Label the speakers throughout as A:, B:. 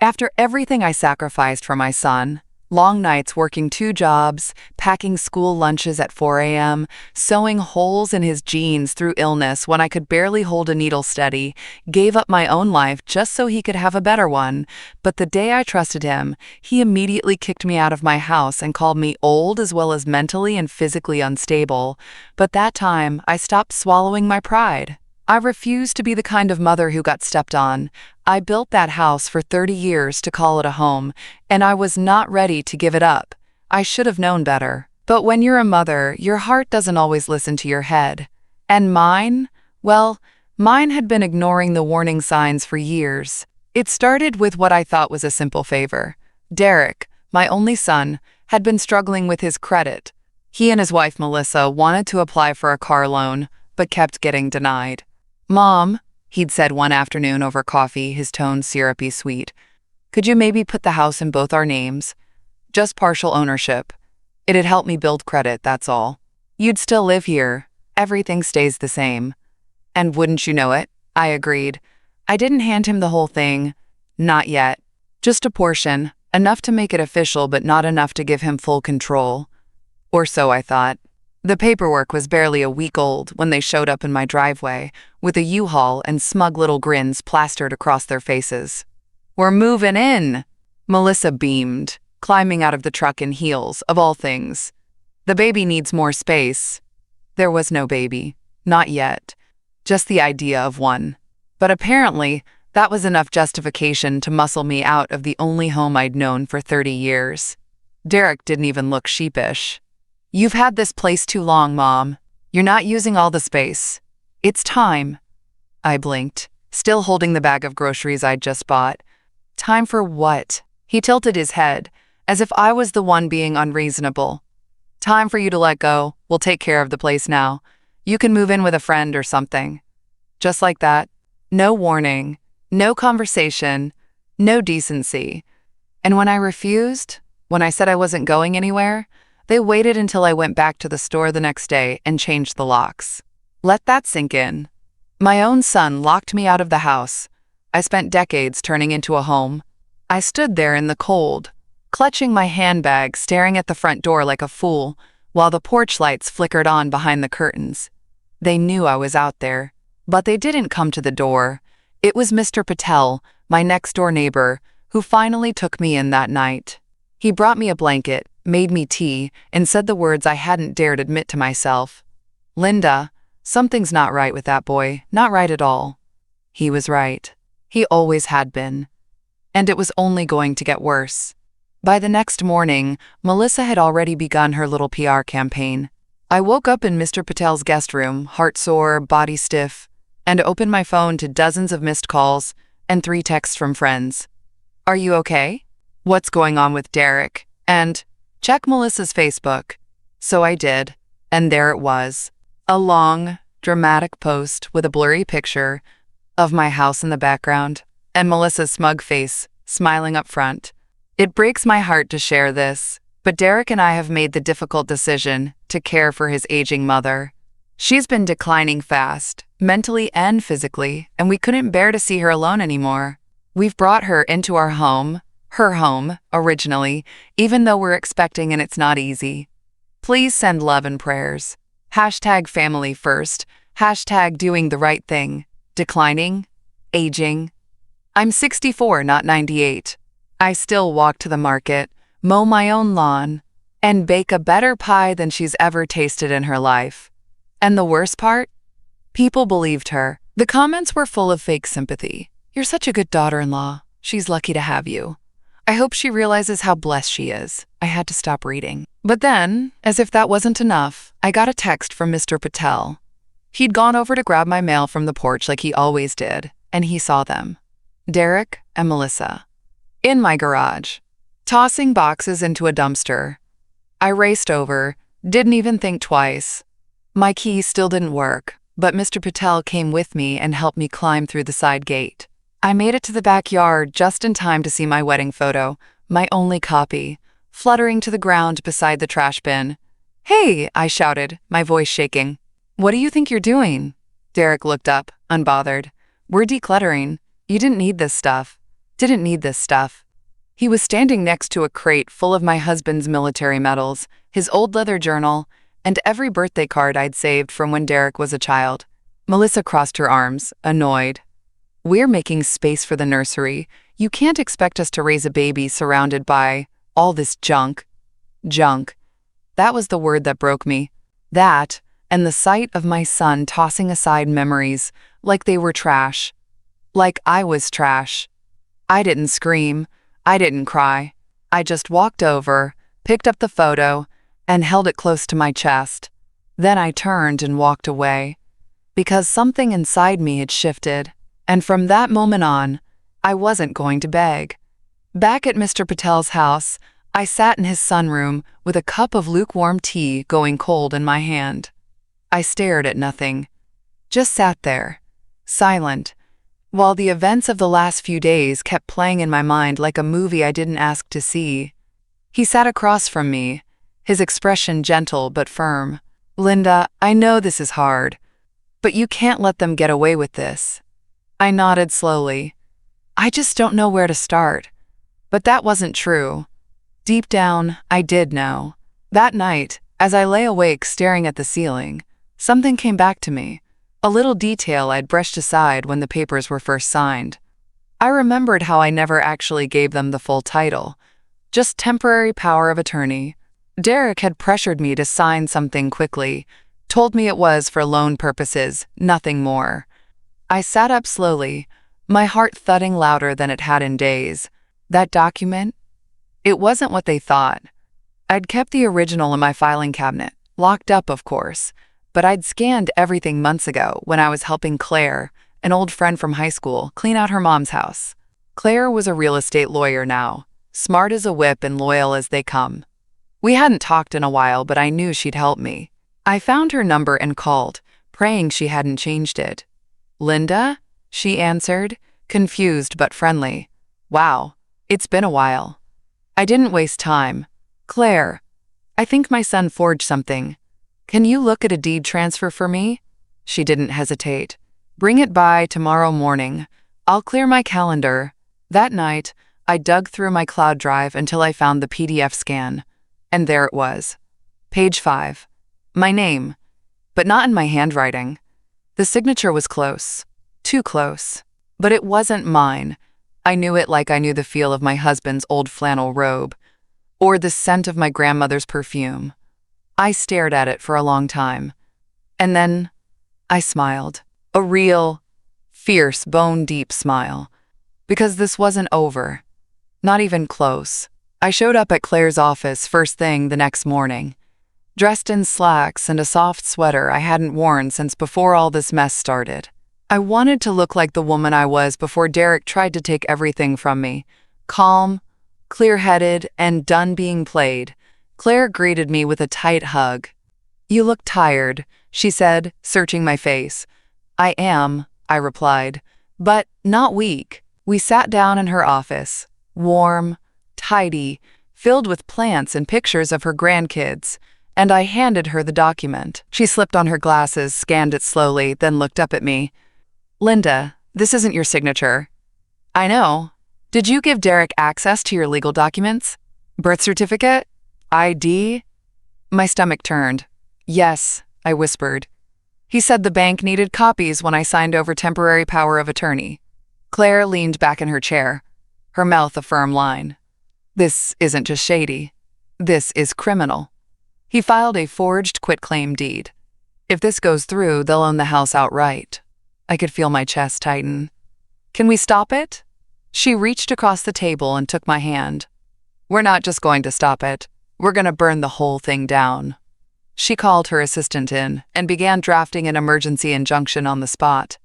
A: After everything I sacrificed for my son, long nights working 2 jobs, packing school lunches at 4 a.m., sewing holes in his jeans through illness when I could barely hold a needle steady, gave up my own life just so he could have a better one. But the day I trusted him, he immediately kicked me out of my house and called me old as well as mentally and physically unstable. But that time, I stopped swallowing my pride. I refused to be the kind of mother who got stepped on. I built that house for 30 years to call it a home, and I was not ready to give it up. I should have known better. But when you're a mother, your heart doesn't always listen to your head. And mine? Well, mine had been ignoring the warning signs for years. It started with what I thought was a simple favor. Derek, my only son, had been struggling with his credit. He and his wife Melissa wanted to apply for a car loan, but kept getting denied. "Mom," he'd said one afternoon over coffee, his tone syrupy sweet, "could you maybe put the house in both our names? Just partial ownership. It'd help me build credit, that's all. You'd still live here. Everything stays the same." And wouldn't you know it, I agreed. I didn't hand him the whole thing. Not yet. Just a portion, enough to make it official but not enough to give him full control. Or so I thought. The paperwork was barely a week old when they showed up in my driveway, with a U-Haul and smug little grins plastered across their faces. "We're moving in!" Melissa beamed, climbing out of the truck in heels, of all things. "The baby needs more space." There was no baby. Not yet. Just the idea of one. But apparently, that was enough justification to muscle me out of the only home I'd known for 30 years. Derek didn't even look sheepish. "You've had this place too long, Mom. You're not using all the space. It's time." I blinked, still holding the bag of groceries I'd just bought. "Time for what?" He tilted his head, as if I was the one being unreasonable. "Time for you to let go. We'll take care of the place now. You can move in with a friend or something." Just like that. No warning, no conversation, no decency. And when I refused, when I said I wasn't going anywhere, they waited until I went back to the store the next day and changed the locks. Let that sink in. My own son locked me out of the house. I spent decades turning into a home. I stood there in the cold, clutching my handbag, staring at the front door like a fool, while the porch lights flickered on behind the curtains. They knew I was out there, but they didn't come to the door. It was Mr. Patel, my next-door neighbor, who finally took me in that night. He brought me a blanket, made me tea, and said the words I hadn't dared admit to myself. "Linda, something's not right with that boy, not right at all." He was right. He always had been. And it was only going to get worse. By the next morning, Melissa had already begun her little PR campaign. I woke up in Mr. Patel's guest room, heart sore, body stiff, and opened my phone to dozens of missed calls and 3 texts from friends. "Are you okay? What's going on with Derek?" And "Check Melissa's Facebook." So I did, and there it was. A long, dramatic post with a blurry picture of my house in the background, and Melissa's smug face, smiling up front. It breaks my heart to share this, but Derek and I have made the difficult decision to care for his aging mother. She's been declining fast, mentally and physically, and we couldn't bear to see her alone anymore. We've brought her into our home, her home, originally, even though we're expecting and it's not easy. Please send love and prayers. #family first, #doing the right thing. Declining, aging. I'm 64, not 98. I still walk to the market, mow my own lawn, and bake a better pie than she's ever tasted in her life. And the worst part? People believed her. The comments were full of fake sympathy. "You're such a good daughter-in-law. She's lucky to have you. I hope she realizes how blessed she is." I had to stop reading. But then, as if that wasn't enough, I got a text from Mr. Patel. He'd gone over to grab my mail from the porch like he always did, and he saw them. Derek and Melissa. In my garage, tossing boxes into a dumpster. I raced over, didn't even think twice. My key still didn't work, but Mr. Patel came with me and helped me climb through the side gate. I made it to the backyard just in time to see my wedding photo, my only copy, fluttering to the ground beside the trash bin. "Hey," I shouted, my voice shaking. "What do you think you're doing?" Derek looked up, unbothered. "We're decluttering. You didn't need this stuff." Didn't need this stuff. He was standing next to a crate full of my husband's military medals, his old leather journal, and every birthday card I'd saved from when Derek was a child. Melissa crossed her arms, annoyed. We're making space for the nursery. You can't expect us to raise a baby surrounded by all this junk. Junk. That was the word that broke me. That, and the sight of my son tossing aside memories like they were trash. Like I was trash. I didn't scream. I didn't cry. I just walked over, picked up the photo, and held it close to my chest. Then I turned and walked away. Because something inside me had shifted, and from that moment on, I wasn't going to beg. Back at Mr. Patel's house, I sat in his sunroom with a cup of lukewarm tea going cold in my hand. I stared at nothing. Just sat there, silent, while the events of the last few days kept playing in my mind like a movie I didn't ask to see. He sat across from me, his expression gentle but firm. Linda, I know this is hard, but you can't let them get away with this. I nodded slowly. I just don't know where to start. But that wasn't true. Deep down, I did know. That night, as I lay awake staring at the ceiling, something came back to me, a little detail I'd brushed aside when the papers were first signed. I remembered how I never actually gave them the full title, just temporary power of attorney. Derek had pressured me to sign something quickly, told me it was for loan purposes, nothing more. I sat up slowly, my heart thudding louder than it had in days. That document? It wasn't what they thought. I'd kept the original in my filing cabinet, locked up, of course, but I'd scanned everything months ago when I was helping Claire, an old friend from high school, clean out her mom's house. Claire was a real estate lawyer now, smart as a whip and loyal as they come. We hadn't talked in a while, but I knew she'd help me. I found her number and called, praying she hadn't changed it. Linda? She answered, confused but friendly. Wow, it's been a while. I didn't waste time. Claire, I think my son forged something. Can you look at a deed transfer for me? She didn't hesitate. Bring it by tomorrow morning. I'll clear my calendar. That night, I dug through my cloud drive until I found the PDF scan. And there it was. Page 5. My name, but not in my handwriting. The signature was close. Too close. But it wasn't mine. I knew it like I knew the feel of my husband's old flannel robe, or the scent of my grandmother's perfume. I stared at it for a long time. And then I smiled. A real, fierce, bone-deep smile. Because this wasn't over. Not even close. I showed up at Claire's office first thing the next morning, dressed in slacks and a soft sweater I hadn't worn since before all this mess started. I wanted to look like the woman I was before Derek tried to take everything from me. Calm, clear-headed, and done being played. Claire greeted me with a tight hug. You look tired, she said, searching my face. I am, I replied, but not weak. We sat down in her office, warm, tidy, filled with plants and pictures of her grandkids, and I handed her the document. She slipped on her glasses, scanned it slowly, then looked up at me. Linda, this isn't your signature. I know. Did you give Derek access to your legal documents? Birth certificate? ID? My stomach turned. Yes, I whispered. He said the bank needed copies when I signed over temporary power of attorney. Claire leaned back in her chair, her mouth a firm line. This isn't just shady. This is criminal. He filed a forged quitclaim deed. If this goes through, they'll own the house outright. I could feel my chest tighten. Can we stop it? She reached across the table and took my hand. We're not just going to stop it. We're going to burn the whole thing down. She called her assistant in and began drafting an emergency injunction on the spot.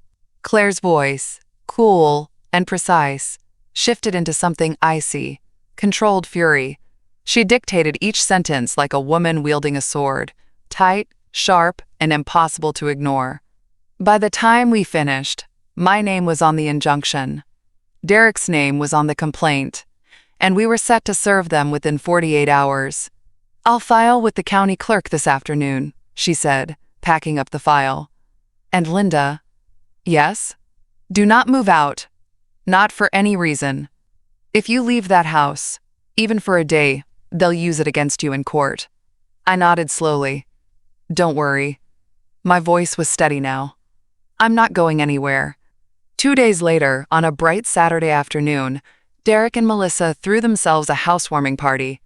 A: Claire's voice, cool and precise, shifted into something icy, controlled fury. She dictated each sentence like a woman wielding a sword, tight, sharp, and impossible to ignore. By the time we finished, my name was on the injunction. Derek's name was on the complaint, and we were set to serve them within 48 hours. I'll file with the county clerk this afternoon, she said, packing up the file. And Linda, yes? Do not move out. Not for any reason. If you leave that house, even for a day, they'll use it against you in court. I nodded slowly. Don't worry. My voice was steady now. I'm not going anywhere. 2 days later, on a bright Saturday afternoon, Derek and Melissa threw themselves a housewarming party.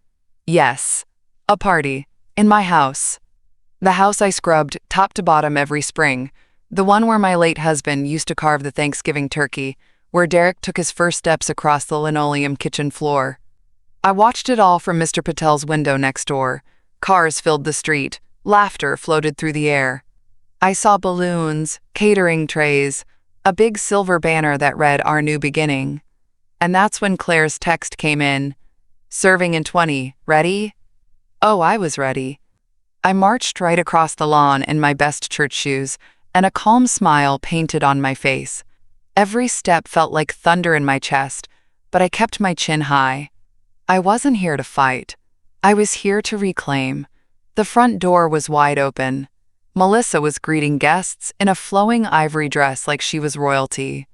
A: Yes, a party. In my house. The house I scrubbed top to bottom every spring. The one where my late husband used to carve the Thanksgiving turkey, where Derek took his first steps across the linoleum kitchen floor. I watched it all from Mr. Patel's window next door. Cars filled the street. Laughter floated through the air. I saw balloons, catering trays, a big silver banner that read Our New Beginning. And that's when Claire's text came in. Serving in 20, ready? Oh, I was ready. I marched right across the lawn in my best church shoes, and a calm smile painted on my face. Every step felt like thunder in my chest, but I kept my chin high. I wasn't here to fight. I was here to reclaim. The front door was wide open. Melissa was greeting guests in a flowing ivory dress like she was royalty.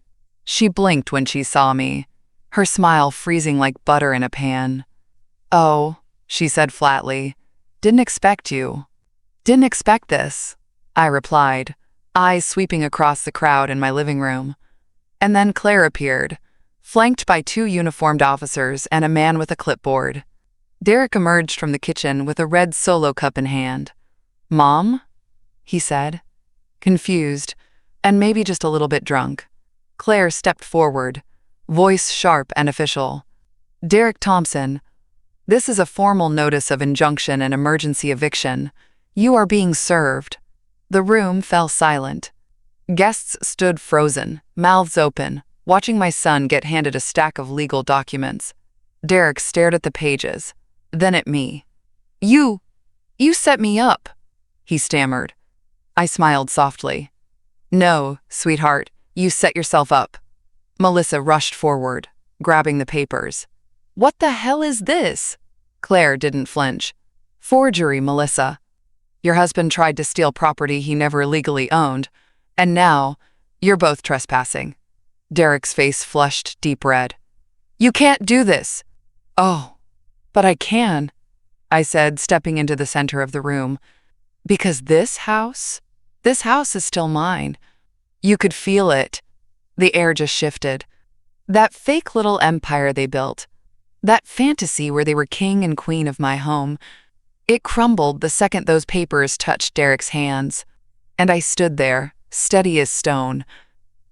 A: She blinked when she saw me, her smile freezing like butter in a pan. Oh, she said flatly. Didn't expect you. Didn't expect this, I replied, eyes sweeping across the crowd in my living room. And then Claire appeared, flanked by 2 uniformed officers and a man with a clipboard. Derek emerged from the kitchen with a red Solo cup in hand. Mom? He said, confused, and maybe just a little bit drunk. Claire stepped forward, voice sharp and official. Derek Thompson, this is a formal notice of injunction and emergency eviction. You are being served. The room fell silent. Guests stood frozen, mouths open, watching my son get handed a stack of legal documents. Derek stared at the pages, then at me. You set me up, he stammered. I smiled softly. No, sweetheart, you set yourself up. Melissa rushed forward, grabbing the papers. What the hell is this? Claire didn't flinch. Forgery, Melissa. Your husband tried to steal property he never legally owned, and now you're both trespassing. Derek's face flushed deep red. You can't do this. Oh, but I can, I said, stepping into the center of the room. Because this house is still mine. You could feel it. The air just shifted. That fake little empire they built, that fantasy where they were king and queen of my home, it crumbled the second those papers touched Derek's hands. And I stood there, steady as stone.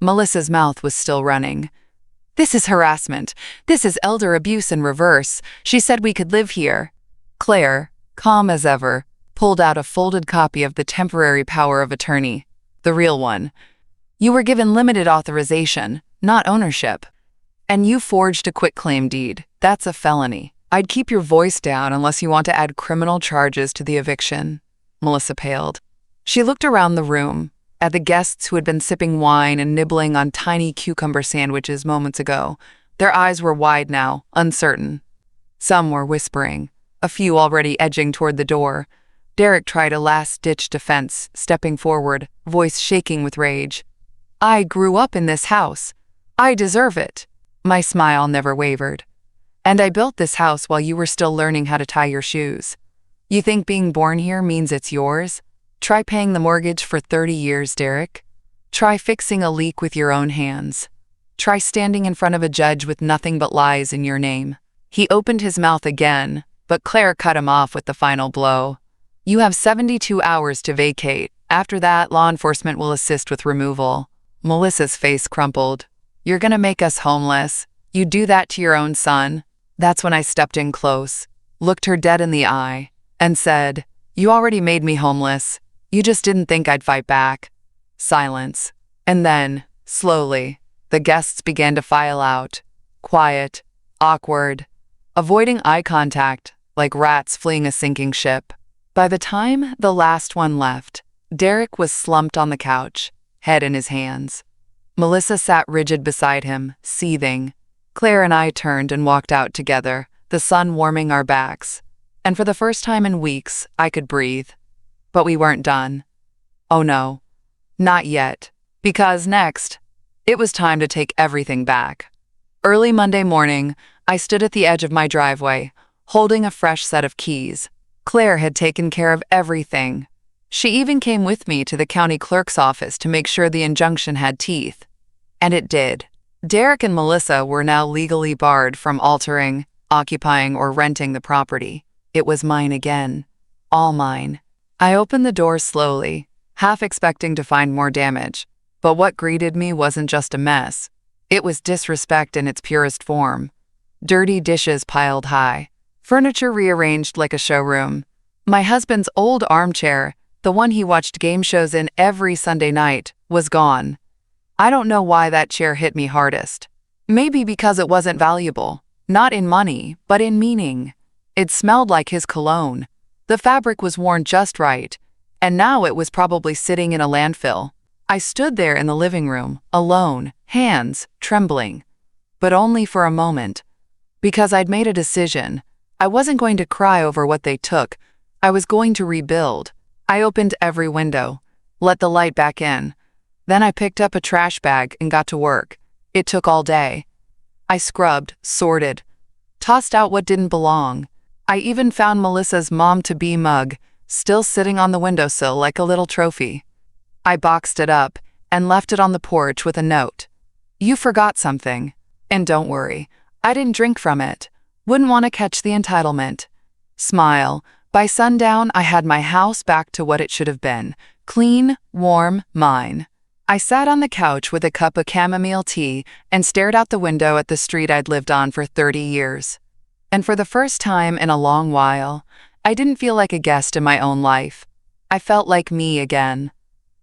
A: Melissa's mouth was still running. This is harassment. This is elder abuse in reverse. She said we could live here. Claire, calm as ever, pulled out a folded copy of the temporary power of attorney, the real one. You were given limited authorization, not ownership. And you forged a quitclaim deed. That's a felony. I'd keep your voice down unless you want to add criminal charges to the eviction. Melissa paled. She looked around the room, at the guests who had been sipping wine and nibbling on tiny cucumber sandwiches moments ago. Their eyes were wide now, uncertain. Some were whispering, a few already edging toward the door. Derek tried a last-ditch defense, stepping forward, voice shaking with rage. I grew up in this house. I deserve it. My smile never wavered. And I built this house while you were still learning how to tie your shoes. You think being born here means it's yours? Try paying the mortgage for 30 years, Derek. Try fixing a leak with your own hands. Try standing in front of a judge with nothing but lies in your name. He opened his mouth again, but Claire cut him off with the final blow. You have 72 hours to vacate. After that, law enforcement will assist with removal. Melissa's face crumpled. You're gonna make us homeless. You do that to your own son. That's when I stepped in close, looked her dead in the eye, and said, You already made me homeless. You just didn't think I'd fight back. Silence. And then, slowly, the guests began to file out. Quiet, awkward, avoiding eye contact, like rats fleeing a sinking ship. By the time the last one left, Derek was slumped on the couch, head in his hands. Melissa sat rigid beside him, seething. Claire and I turned and walked out together, the sun warming our backs. And for the first time in weeks, I could breathe. But we weren't done. Oh no, not yet. Because next, it was time to take everything back. Early Monday morning, I stood at the edge of my driveway, holding a fresh set of keys. Claire had taken care of everything. She even came with me to the county clerk's office to make sure the injunction had teeth. And it did. Derek and Melissa were now legally barred from altering, occupying, or renting the property. It was mine again. All mine. I opened the door slowly, half expecting to find more damage. But what greeted me wasn't just a mess. It was disrespect in its purest form. Dirty dishes piled high. Furniture rearranged like a showroom. My husband's old armchair, the one he watched game shows in every Sunday night, was gone. I don't know why that chair hit me hardest. Maybe because it wasn't valuable. Not in money, but in meaning. It smelled like his cologne. The fabric was worn just right, and now it was probably sitting in a landfill. I stood there in the living room, alone, hands trembling. But only for a moment. Because I'd made a decision. I wasn't going to cry over what they took. I was going to rebuild. I opened every window, let the light back in. Then I picked up a trash bag and got to work. It took all day. I scrubbed, sorted, tossed out what didn't belong. I even found Melissa's mom-to-be mug, still sitting on the windowsill like a little trophy. I boxed it up and left it on the porch with a note. You forgot something. And don't worry, I didn't drink from it. Wouldn't want to catch the entitlement. Smile. By sundown, I had my house back to what it should have been. Clean, warm, mine. I sat on the couch with a cup of chamomile tea and stared out the window at the street I'd lived on for 30 years. And for the first time in a long while, I didn't feel like a guest in my own life. I felt like me again.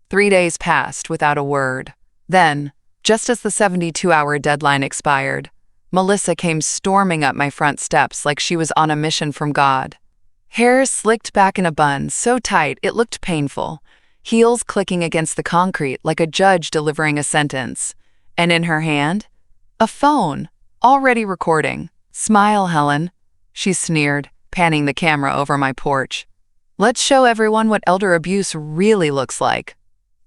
A: 3 days passed without a word. Then, just as the 72-hour deadline expired, Melissa came storming up my front steps like she was on a mission from God. Hair slicked back in a bun so tight it looked painful, heels clicking against the concrete like a judge delivering a sentence. And in her hand, a phone, already recording. Smile, Helen, she sneered, panning the camera over my porch. Let's show everyone what elder abuse really looks like.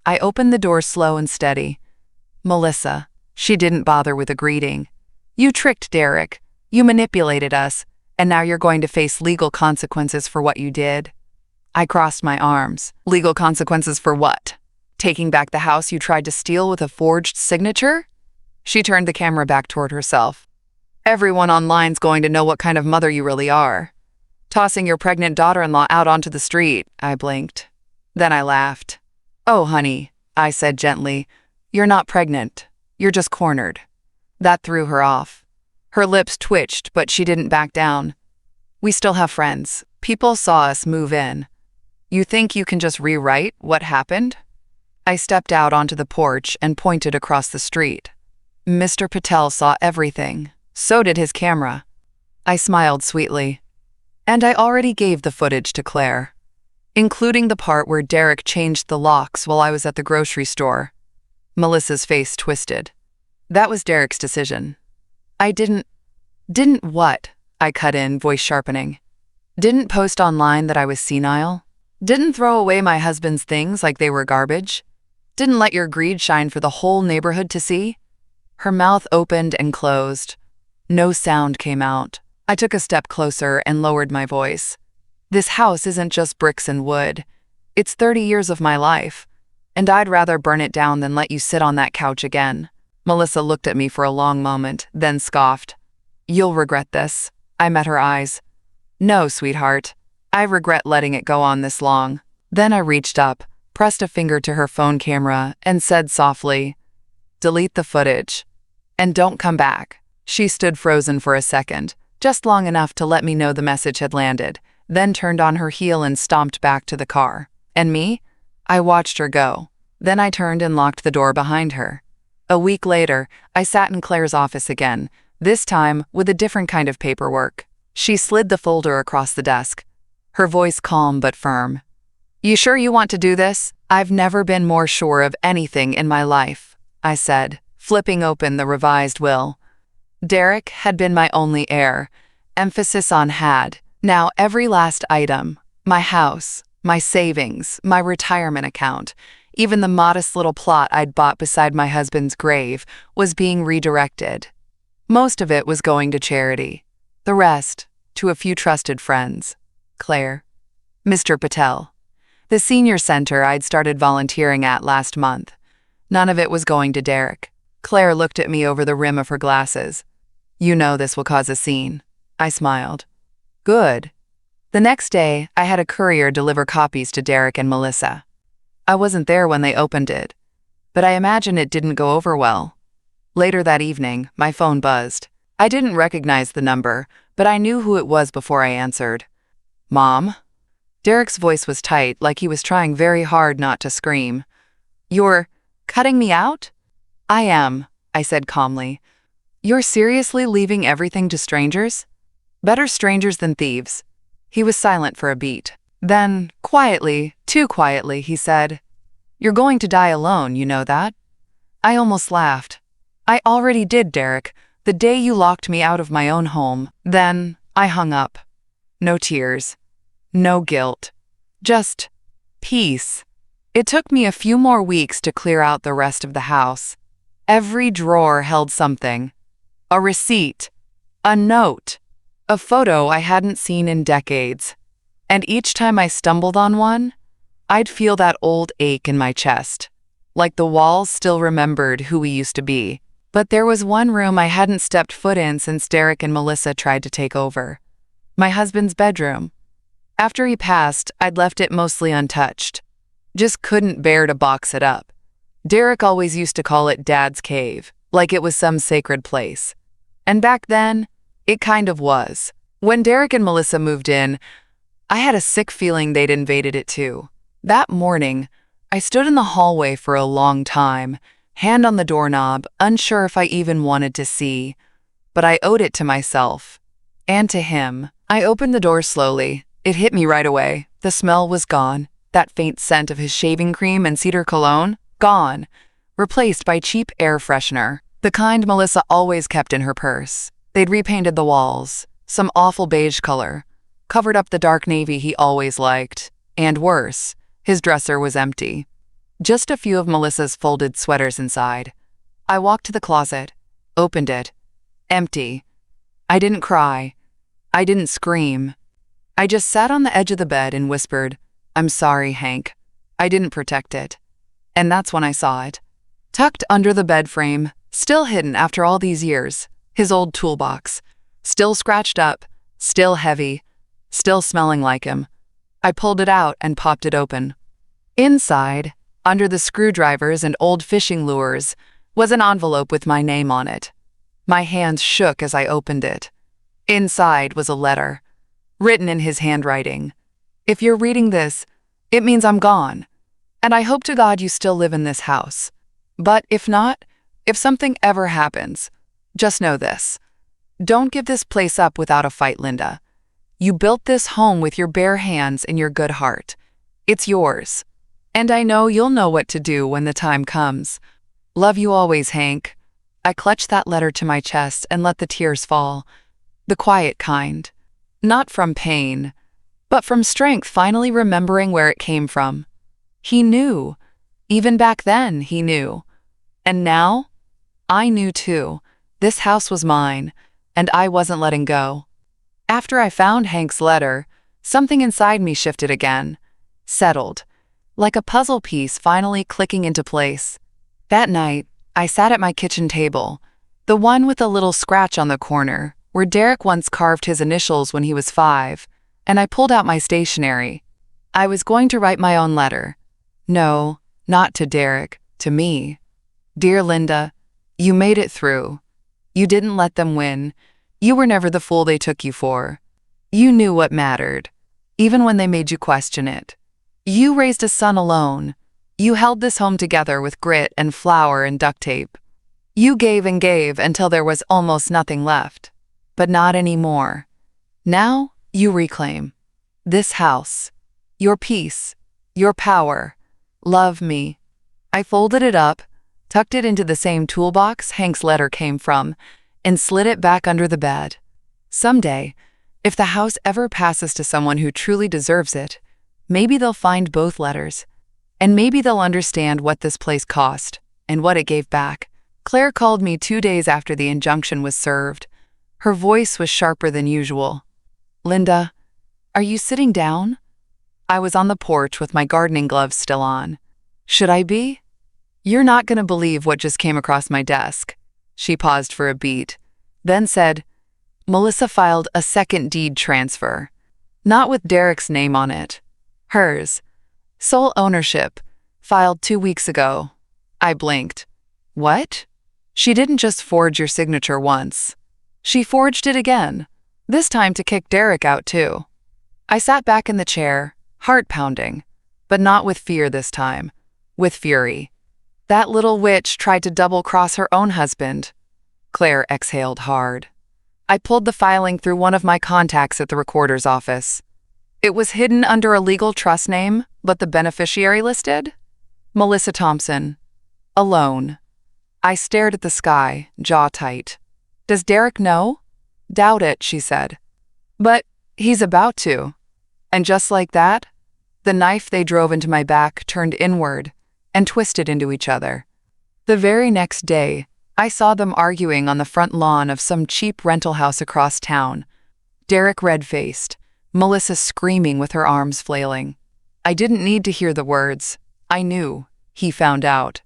A: I opened the door slow and steady. Melissa, she didn't bother with a greeting. You tricked Derek. You manipulated us. And now you're going to face legal consequences for what you did. I crossed my arms. Legal consequences for what? Taking back the house you tried to steal with a forged signature? She turned the camera back toward herself. Everyone online's going to know what kind of mother you really are. Tossing your pregnant daughter-in-law out onto the street, I blinked. Then I laughed. Oh, honey, I said gently, you're not pregnant. You're just cornered. That threw her off. Her lips twitched, but she didn't back down. We still have friends. People saw us move in. You think you can just rewrite what happened? I stepped out onto the porch and pointed across the street. Mr. Patel saw everything. So did his camera. I smiled sweetly. And I already gave the footage to Claire, including the part where Derek changed the locks while I was at the grocery store. Melissa's face twisted. That was Derek's decision. I didn't what? I cut in, voice sharpening. Didn't post online that I was senile? Didn't throw away my husband's things like they were garbage? Didn't let your greed shine for the whole neighborhood to see? Her mouth opened and closed. No sound came out. I took a step closer and lowered my voice. This house isn't just bricks and wood. It's 30 years of my life, and I'd rather burn it down than let you sit on that couch again. Melissa looked at me for a long moment, then scoffed. You'll regret this. I met her eyes. No, sweetheart. I regret letting it go on this long. Then I reached up, pressed a finger to her phone camera, and said softly, delete the footage. And don't come back. She stood frozen for a second, just long enough to let me know the message had landed, then turned on her heel and stomped back to the car. And me? I watched her go. Then I turned and locked the door behind her. A week later, I sat in Claire's office again, this time with a different kind of paperwork. She slid the folder across the desk, her voice calm but firm. You sure you want to do this? I've never been more sure of anything in my life, I said, flipping open the revised will. Derek had been my only heir, emphasis on had. Now every last item, my house, my savings, my retirement account, even the modest little plot I'd bought beside my husband's grave, was being redirected. Most of it was going to charity. The rest, to a few trusted friends. Claire. Mr. Patel. The senior center I'd started volunteering at last month. None of it was going to Derek. Claire looked at me over the rim of her glasses. You know this will cause a scene. I smiled. Good. The next day, I had a courier deliver copies to Derek and Melissa. I wasn't there when they opened it, but I imagine it didn't go over well. Later that evening, my phone buzzed. I didn't recognize the number, but I knew who it was before I answered. Mom? Derek's voice was tight, like he was trying very hard not to scream. You're cutting me out? I am, I said calmly. You're seriously leaving everything to strangers? Better strangers than thieves. He was silent for a beat. Then, quietly, too quietly, he said, You're going to die alone, you know that? I almost laughed. I already did, Derek, the day you locked me out of my own home. Then, I hung up. No tears. No guilt. Just peace. It took me a few more weeks to clear out the rest of the house. Every drawer held something. A receipt. A note. A photo I hadn't seen in decades. And each time I stumbled on one, I'd feel that old ache in my chest, like the walls still remembered who we used to be. But there was one room I hadn't stepped foot in since Derek and Melissa tried to take over. My husband's bedroom. After he passed, I'd left it mostly untouched. Just couldn't bear to box it up. Derek always used to call it Dad's cave, like it was some sacred place. And back then, it kind of was. When Derek and Melissa moved in, I had a sick feeling they'd invaded it too. That morning, I stood in the hallway for a long time, hand on the doorknob, unsure if I even wanted to see. But I owed it to myself. And to him. I opened the door slowly. It hit me right away. The smell was gone. That faint scent of his shaving cream and cedar cologne, gone. Replaced by cheap air freshener. The kind Melissa always kept in her purse. They'd repainted the walls. Some awful beige color. Covered up the dark navy he always liked. And worse, his dresser was empty. Just a few of Melissa's folded sweaters inside. I walked to the closet, opened it. Empty. I didn't cry. I didn't scream. I just sat on the edge of the bed and whispered, I'm sorry, Hank. I didn't protect it. And that's when I saw it. Tucked under the bed frame, still hidden after all these years, his old toolbox. Still scratched up, still heavy, still smelling like him. I pulled it out and popped it open. Inside, under the screwdrivers and old fishing lures, was an envelope with my name on it. My hands shook as I opened it. Inside was a letter, written in his handwriting. If you're reading this, it means I'm gone, and I hope to God you still live in this house. But if not, if something ever happens, just know this. Don't give this place up without a fight, Linda. You built this home with your bare hands and your good heart. It's yours. And I know you'll know what to do when the time comes. Love you always, Hank. I clutched that letter to my chest and let the tears fall. The quiet kind. Not from pain, but from strength, finally remembering where it came from. He knew. Even back then, he knew. And now, I knew too. This house was mine, and I wasn't letting go. After I found Hank's letter, something inside me shifted again. Settled. Like a puzzle piece finally clicking into place. That night, I sat at my kitchen table, the one with a little scratch on the corner, where Derek once carved his initials when he was 5, and I pulled out my stationery. I was going to write my own letter. No, not to Derek, to me. Dear Linda, you made it through. You didn't let them win. You were never the fool they took you for. You knew what mattered, even when they made you question it. You raised a son alone. You held this home together with grit and flour and duct tape. You gave and gave until there was almost nothing left. But not anymore. Now you reclaim. This house. Your peace. Your power. Love me. I folded it up, tucked it into the same toolbox Hank's letter came from, and slid it back under the bed. Someday, if the house ever passes to someone who truly deserves it, maybe they'll find both letters, and maybe they'll understand what this place cost and what it gave back. Claire called me 2 days after the injunction was served. Her voice was sharper than usual. Linda, are you sitting down? I was on the porch with my gardening gloves still on. Should I be? You're not going to believe what just came across my desk. She paused for a beat, then said, Melissa filed a second deed transfer. Not with Derek's name on it. Hers. Sole ownership. Filed 2 weeks ago. I blinked. What? She didn't just forge your signature once. She forged it again. This time to kick Derek out too. I sat back in the chair, heart pounding, but not with fear this time. With fury. That little witch tried to double-cross her own husband. Claire exhaled hard. I pulled the filing through one of my contacts at the recorder's office. It was hidden under a legal trust name, but the beneficiary listed? Melissa Thompson. Alone. I stared at the sky, jaw tight. Does Derek know? Doubt it, she said. But he's about to. And just like that, the knife they drove into my back turned inward and twisted into each other. The very next day, I saw them arguing on the front lawn of some cheap rental house across town. Derek red-faced, Melissa screaming with her arms flailing. I didn't need to hear the words. I knew. He found out.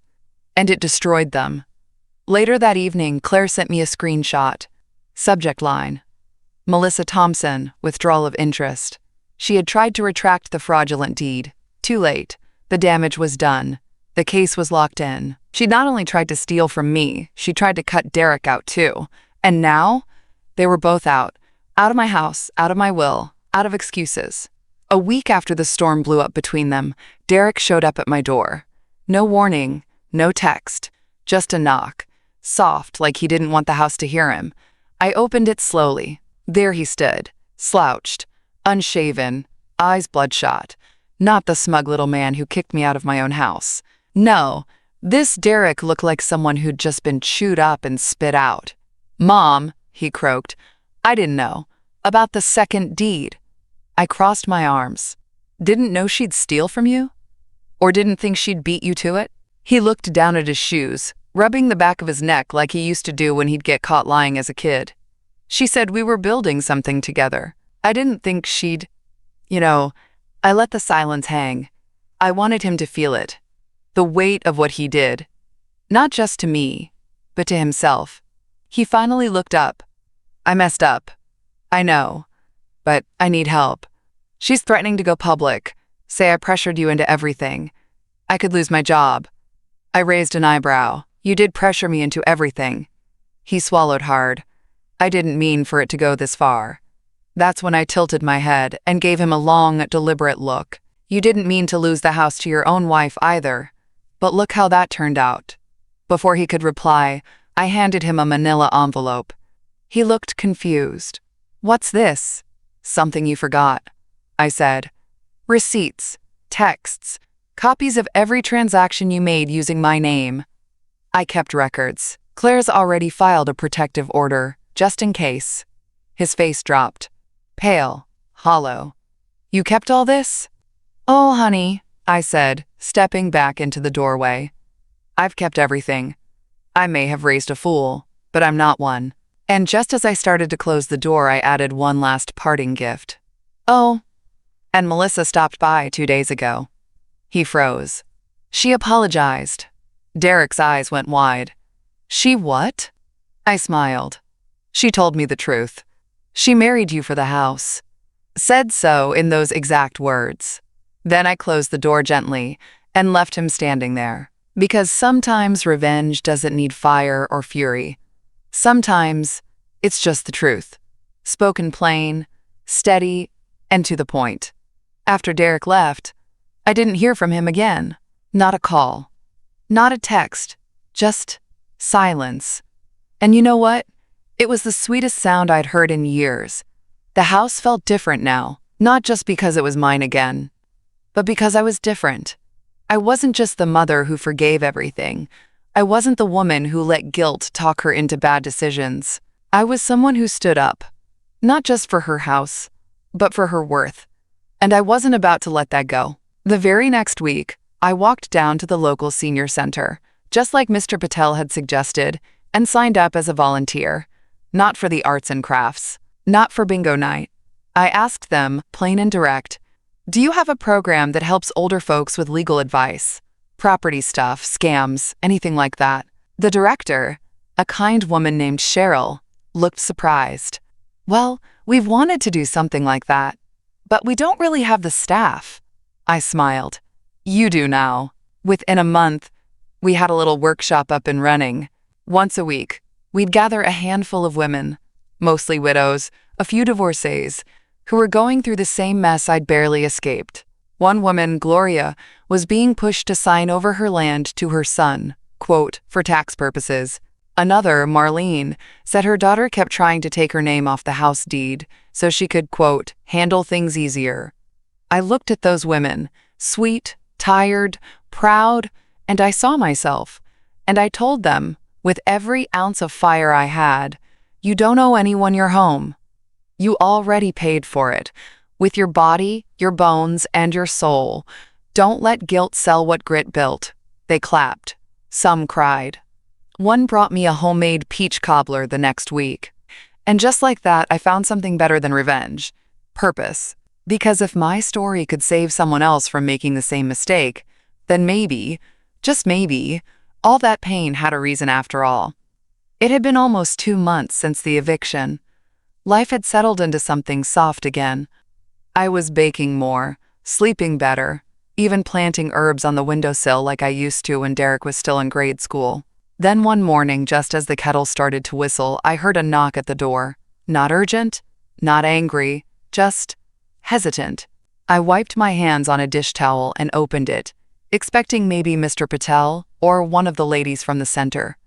A: And it destroyed them. Later that evening, Claire sent me a screenshot. Subject line. Melissa Thompson, withdrawal of interest. She had tried to retract the fraudulent deed. Too late. The damage was done. The case was locked in. She not only tried to steal from me, she tried to cut Derek out too. And now, they were both out. Out of my house, out of my will, out of excuses. A week after the storm blew up between them, Derek showed up at my door. No warning, no text, just a knock. Soft, like he didn't want the house to hear him. I opened it slowly. There he stood, slouched, unshaven, eyes bloodshot. Not the smug little man who kicked me out of my own house. No, this Derek looked like someone who'd just been chewed up and spit out. Mom, he croaked, I didn't know. About the second deed. I crossed my arms. Didn't know she'd steal from you? Or didn't think she'd beat you to it? He looked down at his shoes, rubbing the back of his neck like he used to do when he'd get caught lying as a kid. She said we were building something together. I didn't think she'd... I let the silence hang. I wanted him to feel it. The weight of what he did. Not just to me, but to himself. He finally looked up. I messed up. I know. But I need help. She's threatening to go public. Say I pressured you into everything. I could lose my job. I raised an eyebrow. You did pressure me into everything. He swallowed hard. I didn't mean for it to go this far. That's when I tilted my head and gave him a long, deliberate look. You didn't mean to lose the house to your own wife either. But look how that turned out. Before he could reply, I handed him a manila envelope. He looked confused. What's this? Something you forgot, I said. Receipts, texts, copies of every transaction you made using my name. I kept records. Claire's already filed a protective order, just in case. His face dropped. Pale, hollow. You kept all this? Oh, honey, I said, stepping back into the doorway. I've kept everything. I may have raised a fool, but I'm not one. And just as I started to close the door, I added one last parting gift. Oh, and Melissa stopped by 2 days ago. He froze. She apologized. Derek's eyes went wide. She what? I smiled. She told me the truth. She married you for the house. Said so in those exact words. Then I closed the door gently and left him standing there. Because sometimes revenge doesn't need fire or fury. Sometimes it's just the truth. Spoken plain, steady, and to the point. After Derek left, I didn't hear from him again. Not a call. Not a text. Just silence. And you know what? It was the sweetest sound I'd heard in years. The house felt different now, not just because it was mine again, but because I was different. I wasn't just the mother who forgave everything. I wasn't the woman who let guilt talk her into bad decisions. I was someone who stood up, not just for her house, but for her worth. And I wasn't about to let that go. The very next week, I walked down to the local senior center, just like Mr. Patel had suggested, and signed up as a volunteer. Not for the arts and crafts, not for bingo night. I asked them, plain and direct, "Do you have a program that helps older folks with legal advice? Property stuff, scams, anything like that?" The director, a kind woman named Cheryl, looked surprised. "Well, we've wanted to do something like that, but we don't really have the staff." I smiled. "You do now." Within a month, we had a little workshop up and running. Once a week, we'd gather a handful of women, mostly widows, a few divorcees, who were going through the same mess I'd barely escaped. One woman, Gloria, was being pushed to sign over her land to her son, quote, for tax purposes. Another, Marlene, said her daughter kept trying to take her name off the house deed so she could, quote, handle things easier. I looked at those women, sweet, tired, proud, and I saw myself. And I told them, with every ounce of fire I had, "You don't owe anyone your home. You already paid for it, with your body, your bones, and your soul. Don't let guilt sell what grit built." They clapped. Some cried. One brought me a homemade peach cobbler the next week. And just like that, I found something better than revenge. Purpose. Because if my story could save someone else from making the same mistake, then maybe, just maybe, all that pain had a reason after all. It had been almost 2 months since the eviction. Life had settled into something soft again. I was baking more, sleeping better, even planting herbs on the windowsill like I used to when Derek was still in grade school. Then one morning, just as the kettle started to whistle, I heard a knock at the door. Not urgent, not angry, just hesitant. I wiped my hands on a dish towel and opened it, expecting maybe Mr. Patel or one of the ladies from the center.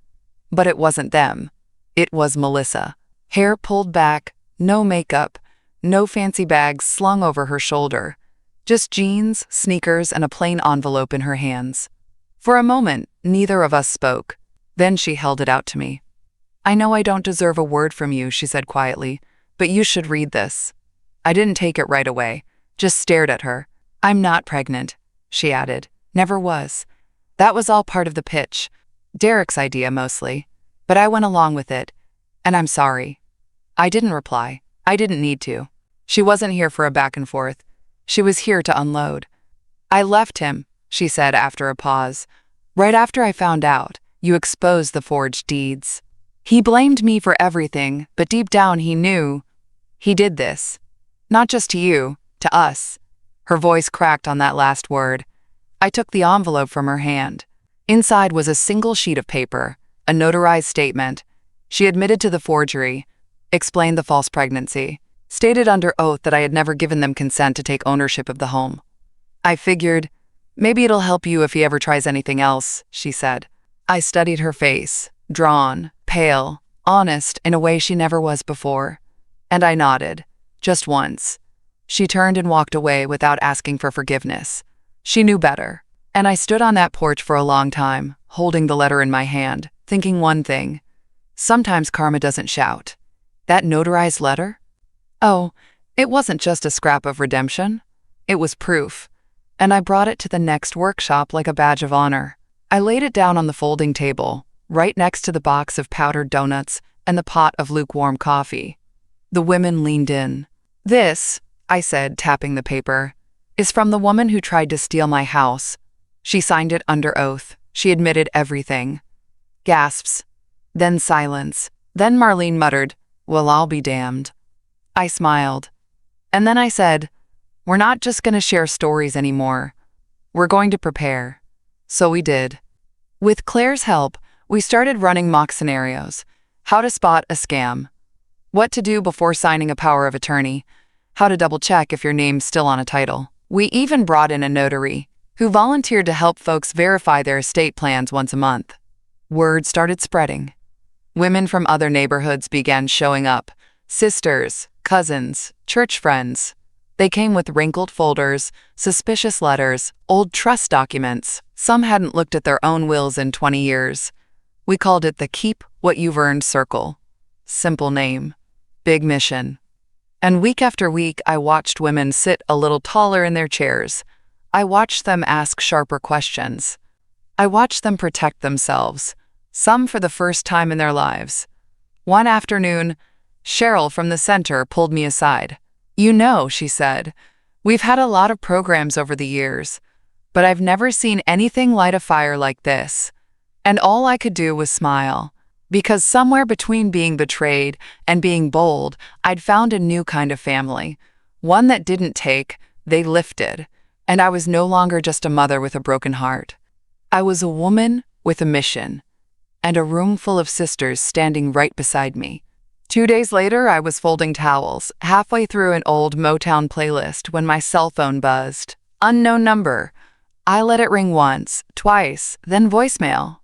A: But it wasn't them. It was Melissa. Hair pulled back, no makeup, no fancy bags slung over her shoulder. Just jeans, sneakers, and a plain envelope in her hands. For a moment, neither of us spoke. Then she held it out to me. "I know I don't deserve a word from you," she said quietly, "but you should read this." I didn't take it right away, just stared at her. "I'm not pregnant," she added. "Never was. That was all part of the pitch. Derek's idea mostly. But I went along with it. And I'm sorry." I didn't reply. I didn't need to. She wasn't here for a back and forth. She was here to unload. "I left him," she said after a pause. "Right after I found out you exposed the forged deeds. He blamed me for everything, but deep down he knew he did this. Not just to you, to us." Her voice cracked on that last word. I took the envelope from her hand. Inside was a single sheet of paper, a notarized statement. She admitted to the forgery, explained the false pregnancy, stated under oath that I had never given them consent to take ownership of the home. I figured, "Maybe it'll help you if he ever tries anything else," she said. I studied her face, drawn, pale, honest in a way she never was before. And I nodded, just once. She turned and walked away without asking for forgiveness. She knew better. And I stood on that porch for a long time, holding the letter in my hand, thinking one thing. Sometimes karma doesn't shout. That notarized letter? Oh, it wasn't just a scrap of redemption. It was proof. And I brought it to the next workshop like a badge of honor. I laid it down on the folding table, right next to the box of powdered donuts and the pot of lukewarm coffee. The women leaned in. "This," I said, tapping the paper, "is from the woman who tried to steal my house." She signed it under oath. She admitted everything. Gasps. Then silence. Then Marlene muttered, "Well, I'll be damned." I smiled. And then I said, "We're not just going to share stories anymore. We're going to prepare." So we did. With Claire's help, we started running mock scenarios. How to spot a scam. What to do before signing a power of attorney. How to double-check if your name's still on a title. We even brought in a notary, who volunteered to help folks verify their estate plans once a month. Word started spreading. Women from other neighborhoods began showing up. Sisters, cousins, church friends. They came with wrinkled folders, suspicious letters, old trust documents. Some hadn't looked at their own wills in 20 years. We called it the Keep What You've Earned Circle. Simple name, big mission. And week after week, I watched women sit a little taller in their chairs. I watched them ask sharper questions. I watched them protect themselves, some for the first time in their lives. One afternoon, Cheryl from the center pulled me aside. "You know," she said, "we've had a lot of programs over the years, but I've never seen anything light a fire like this." And all I could do was smile, because somewhere between being betrayed and being bold, I'd found a new kind of family, one that didn't take, they lifted, and I was no longer just a mother with a broken heart. I was a woman with a mission, and a room full of sisters standing right beside me. 2 days later, I was folding towels, halfway through an old Motown playlist when my cell phone buzzed. Unknown number. I let it ring once, twice, then voicemail.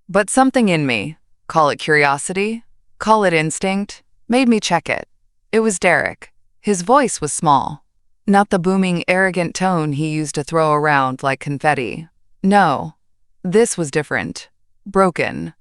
A: But something in me, call it curiosity, call it instinct, made me check it. It was Derek. His voice was small. Not the booming, arrogant tone he used to throw around like confetti. No, this was different. Broken.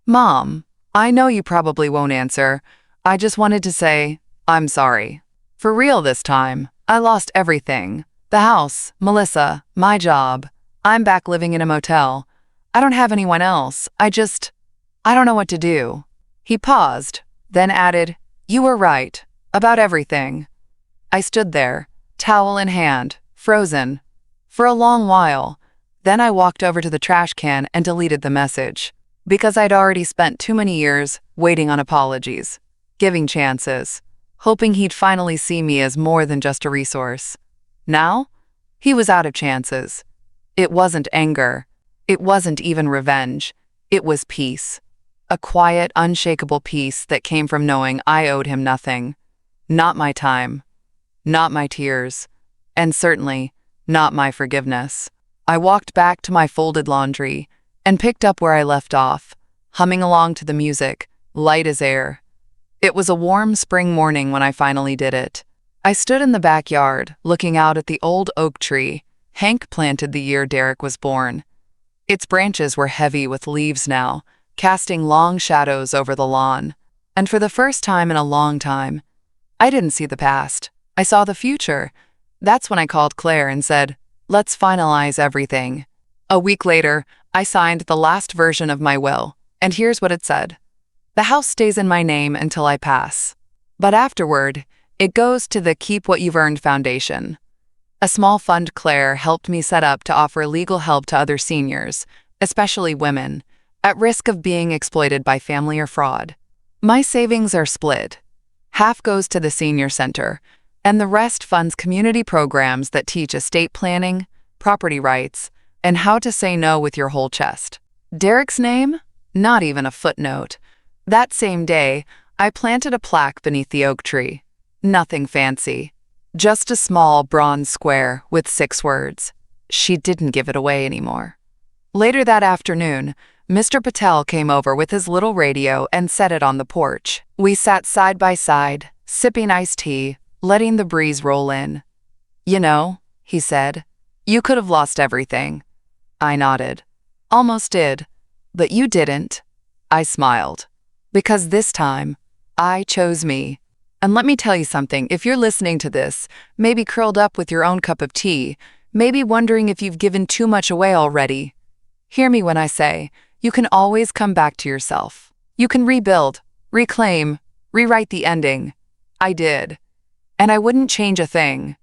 A: "Mom, I know you probably won't answer. I just wanted to say, I'm sorry. For real this time. I lost everything. The house, Melissa, my job. I'm back living in a motel. I don't have anyone else. I don't know what to do." He paused, then added, "You were right. About everything." I stood there, towel in hand, frozen, for a long while. Then I walked over to the trash can and deleted the message, because I'd already spent too many years waiting on apologies, giving chances, hoping he'd finally see me as more than just a resource. Now, he was out of chances. It wasn't anger. It wasn't even revenge. It was peace. A quiet, unshakable peace that came from knowing I owed him nothing. Not my time. Not my tears. And certainly, not my forgiveness. I walked back to my folded laundry and picked up where I left off, humming along to the music, light as air. It was a warm spring morning when I finally did it. I stood in the backyard, looking out at the old oak tree Hank planted the year Derek was born. Its branches were heavy with leaves now, casting long shadows over the lawn. And for the first time in a long time, I didn't see the past. I saw the future. That's when I called Claire and said, "Let's finalize everything." A week later, I signed the last version of my will, and here's what it said. "The house stays in my name until I pass. But afterward, it goes to the Keep What You've Earned Foundation." A small fund Claire helped me set up to offer legal help to other seniors, especially women, at risk of being exploited by family or fraud. My savings are split. Half goes to the senior center, and the rest funds community programs that teach estate planning, property rights, and how to say no with your whole chest. Derek's name? Not even a footnote. That same day, I planted a plaque beneath the oak tree. Nothing fancy. Just a small bronze square with 6 words. She didn't give it away anymore. Later that afternoon, Mr. Patel came over with his little radio and set it on the porch. We sat side by side, sipping iced tea, letting the breeze roll in. "You know," he said, "you could have lost everything." I nodded. "Almost did. But you didn't." I smiled. "Because this time, I chose me." And let me tell you something, if you're listening to this, maybe curled up with your own cup of tea, maybe wondering if you've given too much away already, hear me when I say, you can always come back to yourself. You can rebuild, reclaim, rewrite the ending. I did. And I wouldn't change a thing.